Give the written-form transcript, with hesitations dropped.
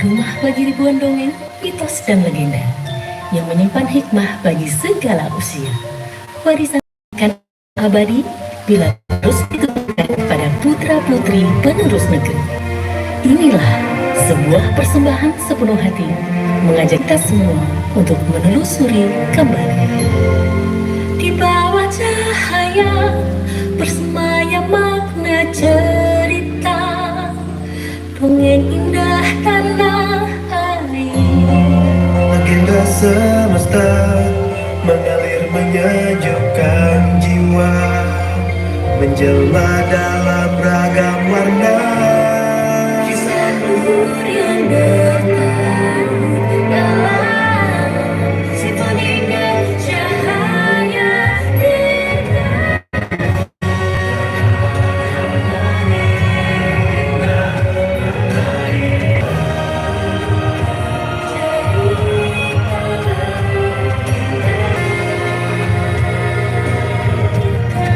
rumah bagi ribuan dongeng, mitos, dan legenda yang menyimpan hikmah bagi segala usia. Warisan akan abadi bila terus diturunkan kepada putra-putri penerus negeri. Inilah sebuah persembahan sepenuh hati mengajak kita semua untuk menelusuri kembali. Di bawah cahaya bersemayam makna cerita, dongeng indah tanah air. Legenda semesta mengalir menyejukkan jiwa, menjelma dalam ragam warna